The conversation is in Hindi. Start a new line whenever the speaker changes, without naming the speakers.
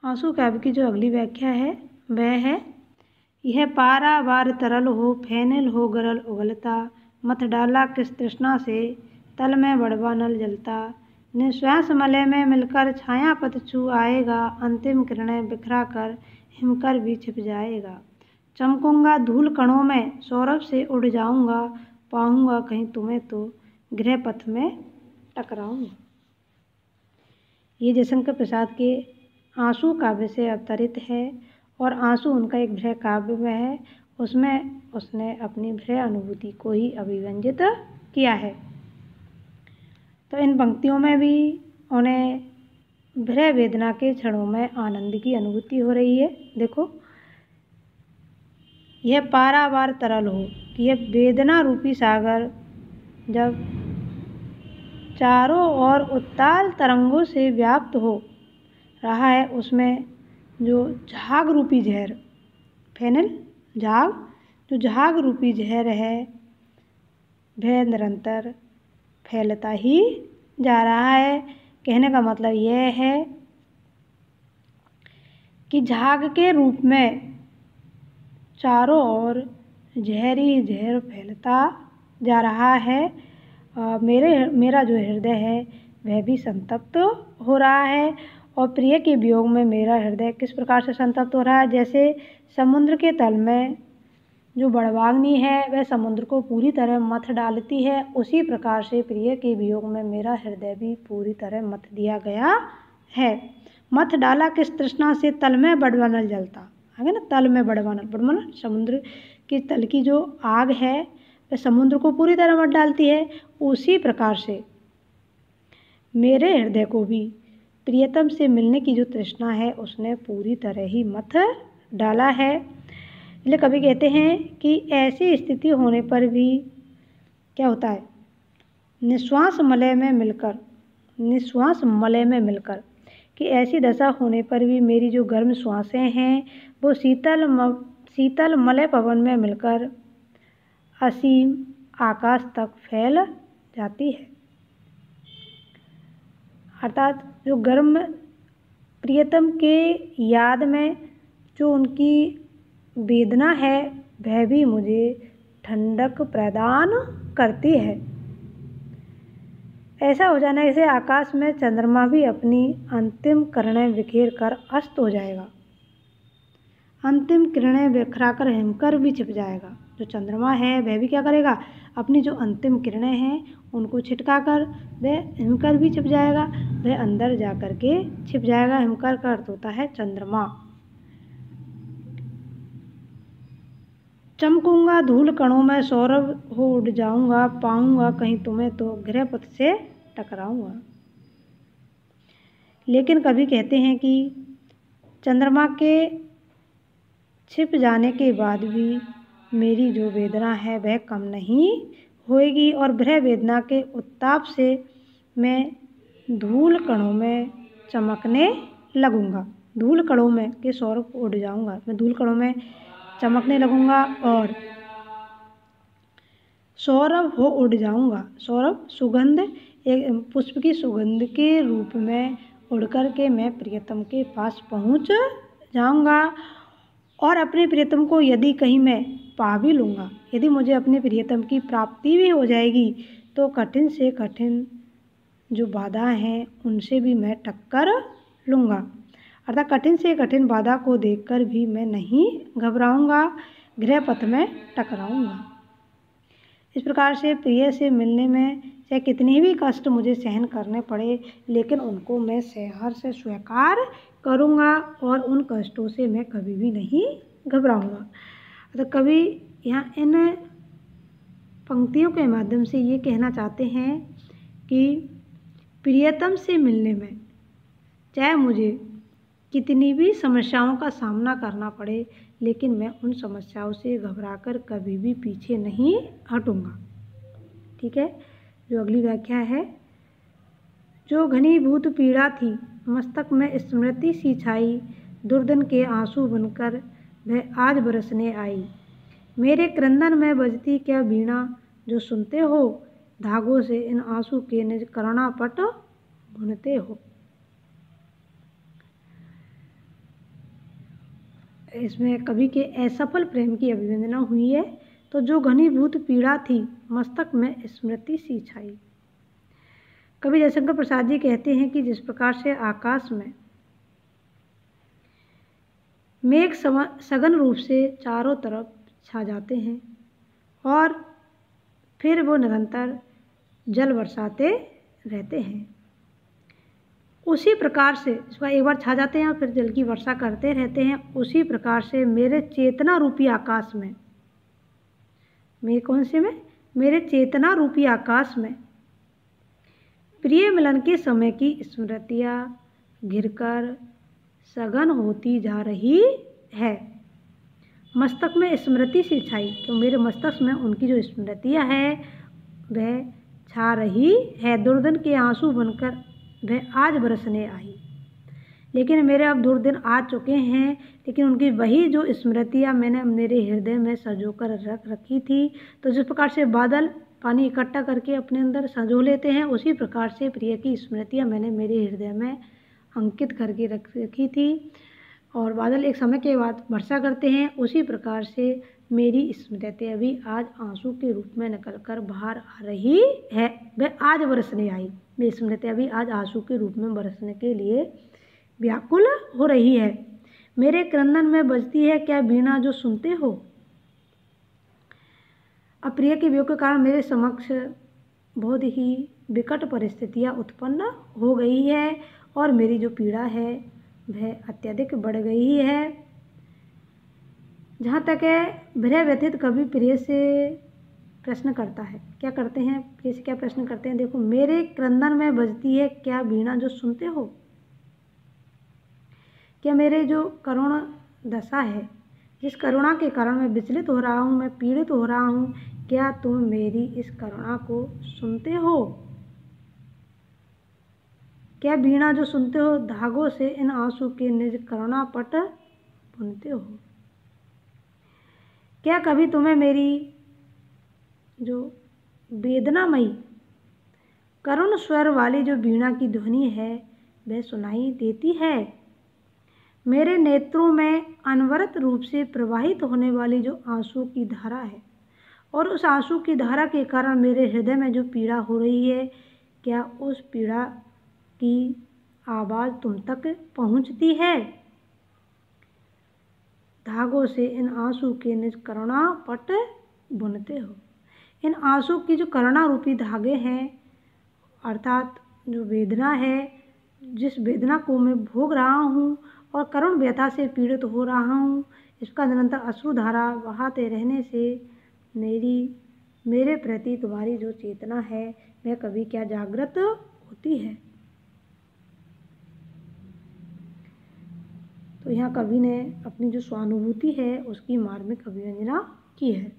आंसू काव्य की जो अगली व्याख्या है वह है, यह पारावार तरल हो, फैनल हो गरल उगलता, मथ डाला किस तृष्णा से, तल में बड़वा नल जलता, निश्वास मलय में मिलकर छाया पथ छू आएगा, अंतिम किरणें बिखरा कर हिमकर भी छिप जाएगा। चमकूंगा धूल कणों में, सौरभ से उड़ जाऊंगा, पाऊंगा कहीं तुम्हें तो गृह पथ में टकराऊंगा। ये जयशंकर प्रसाद के आंसू काव्य से अवतरित है और आंसू उनका एक भ्रय काव्य है। उसमें उसने अपनी भ्रय अनुभूति को ही अभिव्यंजित किया है। तो इन पंक्तियों में भी उन्हें भ्रय वेदना के क्षणों में आनंद की अनुभूति हो रही है। देखो, यह पारावार तरल हो कि यह वेदना रूपी सागर जब चारों ओर उत्ताल तरंगों से व्याप्त हो रहा है, उसमें जो झाग रूपी जहर, फेनल झाग, जो झाग रूपी जहर है वह निरंतर फैलता ही जा रहा है। कहने का मतलब यह है कि झाग के रूप में चारों ओर जहरी जहर फैलता जा रहा है। मेरा जो हृदय है वह भी संतप्त हो रहा है और प्रिय के वियोग में मेरा हृदय किस प्रकार से संतप्त हो रहा है। जैसे समुद्र के तल में जो बड़वाग्नि है वह समुद्र को पूरी तरह मथ डालती है, उसी प्रकार से प्रिय के वियोग में मेरा हृदय भी पूरी तरह मथ दिया गया है। मथ डाला किस तृष्णा से, तल में बड़वा नल जलता, आगे ना, तल में बड़वा नल समुद्र के तल की जो आग है वह समुद्र को पूरी तरह मत डालती है, उसी प्रकार से मेरे हृदय को भी प्रियतम से मिलने की जो तृष्णा है उसने पूरी तरह ही मथ डाला है। इसलिए कभी कहते हैं कि ऐसी स्थिति होने पर भी क्या होता है, निश्वास मलय में मिलकर कि ऐसी दशा होने पर भी मेरी जो गर्म श्वासें हैं वो शीतल मलय पवन में मिलकर असीम आकाश तक फैल जाती है। अर्थात जो गर्म प्रियतम के याद में जो उनकी वेदना है वह भी मुझे ठंडक प्रदान करती है। ऐसा हो जाना जैसे आकाश में चंद्रमा भी अपनी अंतिम किरणें बिखेर कर अस्त हो जाएगा, अंतिम किरणें बिखरा कर हिमकर भी छिप जाएगा। जो चंद्रमा है वह भी क्या करेगा, अपनी जो अंतिम किरणें हैं उनको छिटका कर वह हिमकर भी छिप जाएगा, वह अंदर जा कर के छिप जाएगा। हिमकर का अर्थ होता है चंद्रमा। चमकूंगा धूल कणों में, सौरभ हो उड़ जाऊंगा, पाऊंगा कहीं तुम्हें तो गृह पथ से टकराऊंगा। लेकिन कभी कहते हैं कि चंद्रमा के छिप जाने के बाद भी मेरी जो वेदना है वह कम नहीं होएगी और भ्रय वेदना के उत्ताप से मैं धूल कणों में चमकने लगूंगा। धूल कणों में के सौरभ उड़ जाऊंगा, मैं धूल कणों में चमकने लगूंगा और सौरभ हो उड़ जाऊंगा। सौरभ सुगंध, एक पुष्प की सुगंध के रूप में उड़ कर के मैं प्रियतम के पास पहुंच जाऊंगा और अपने प्रियतम को यदि कहीं मैं पा भी लूँगा, यदि मुझे अपने प्रियतम की प्राप्ति भी हो जाएगी तो कठिन से कठिन जो बाधा हैं उनसे भी मैं टक्कर लूँगा। अर्थात कठिन से कठिन बाधा को देखकर भी मैं नहीं घबराऊँगा, गृह पथ में टकराऊँगा। इस प्रकार से प्रिय से मिलने में चाहे कितने भी कष्ट मुझे सहन करने पड़े, लेकिन उनको मैं सहर्ष से स्वीकार करूँगा और उन कष्टों से मैं कभी भी नहीं घबराऊँगा। तो कवि यहाँ इन पंक्तियों के माध्यम से ये कहना चाहते हैं कि प्रियतम से मिलने में चाहे मुझे कितनी भी समस्याओं का सामना करना पड़े, लेकिन मैं उन समस्याओं से घबराकर कभी भी पीछे नहीं हटूँगा। ठीक है, जो अगली व्याख्या है, जो घनीभूत पीड़ा थी मस्तक में स्मृति सी छाई, दुर्दन के आंसू बनकर वह आज बरसने आई। मेरे क्रंदन में बजती क्या वीणा, जो सुनते हो धागों से इन आंसू के निज कर्णापट बुनते हो। इसमें कवि के असफल प्रेम की अभिव्यंजना हुई है। तो जो घनीभूत पीड़ा थी मस्तक में स्मृति सी छाई। कवि जयशंकर प्रसाद जी कहते हैं कि जिस प्रकार से आकाश में मेघ सघन रूप से चारों तरफ छा जाते हैं और फिर वो निरंतर जल बरसाते रहते हैं, उसी प्रकार से इसका एक बार छा जाते हैं और फिर जल की वर्षा करते रहते हैं, उसी प्रकार से मेरे चेतना रूपी आकाश में, मेरे कौन से में, मेरे चेतना रूपी आकाश में प्रिय मिलन के समय की स्मृतियाँ घिरकर सघन होती जा रही है। मस्तक में स्मृति सी छाई, तो मेरे मस्तक में उनकी जो स्मृतियाँ है वह छा रही है। दुर्दिन के आंसू बनकर वह आज बरसने आई। लेकिन मेरे अब दुर्दिन आ चुके हैं, लेकिन उनकी वही जो स्मृतियाँ मैंने मेरे हृदय में संजोकर रख रखी थी। तो जिस प्रकार से बादल पानी इकट्ठा करके अपने अंदर संजो लेते हैं, उसी प्रकार से प्रिय की स्मृतियाँ मैंने मेरे हृदय में अंकित करके रख रखी थी और बादल एक समय के बाद वर्षा करते हैं, उसी प्रकार से मेरी स्मृतियाँ भी आज आंसू के रूप में निकल कर बाहर आ रही है। वह आज बरसने आई, मेरी स्मृतियाँ भी आज आंसू के रूप में बरसने के लिए व्याकुल हो रही है। मेरे क्रंदन में बजती है क्या वीणा जो सुनते हो। अब प्रिय के वियोग के कारण मेरे समक्ष बहुत ही विकट परिस्थितियाँ उत्पन्न हो गई है और मेरी जो पीड़ा है वह अत्यधिक बढ़ गई है। जहाँ तक है विरह व्यथित कवि प्रिय से प्रश्न करता है, क्या करते हैं, प्रिय से क्या प्रश्न करते हैं। देखो, मेरे क्रंदन में बजती है क्या वीणा जो सुनते हो। क्या मेरे जो करुण दशा है, जिस करुणा के कारण मैं विचलित हो रहा हूँ, मैं पीड़ित हो रहा हूँ, क्या तुम मेरी इस करुणा को सुनते हो। क्या वीणा जो सुनते हो, धागों से इन आंसू के निज करुणा पट बुनते हो। क्या कभी तुम्हें मेरी जो वेदनामयी करुण स्वर वाली जो वीणा की ध्वनि है वह सुनाई देती है। मेरे नेत्रों में अनवरत रूप से प्रवाहित होने वाली जो आंसू की धारा है और उस आंसू की धारा के कारण मेरे हृदय में जो पीड़ा हो रही है, क्या उस पीड़ा की आवाज़ तुम तक पहुंचती है। धागों से इन आंसू के निज करुणा पट बुनते हो। इन आंसू की जो करुणा रूपी धागे हैं, अर्थात जो वेदना है, जिस वेदना को मैं भोग रहा हूँ और करुण व्यथा से पीड़ित हो रहा हूँ, इसका निरंतर अश्रुधारा बहाते रहने से मेरे प्रति तुम्हारी जो चेतना है वह कभी क्या जागृत होती है। तो यहाँ कवि ने अपनी जो स्वानुभूति है उसकी मार्मिक अभिव्यंजना की है।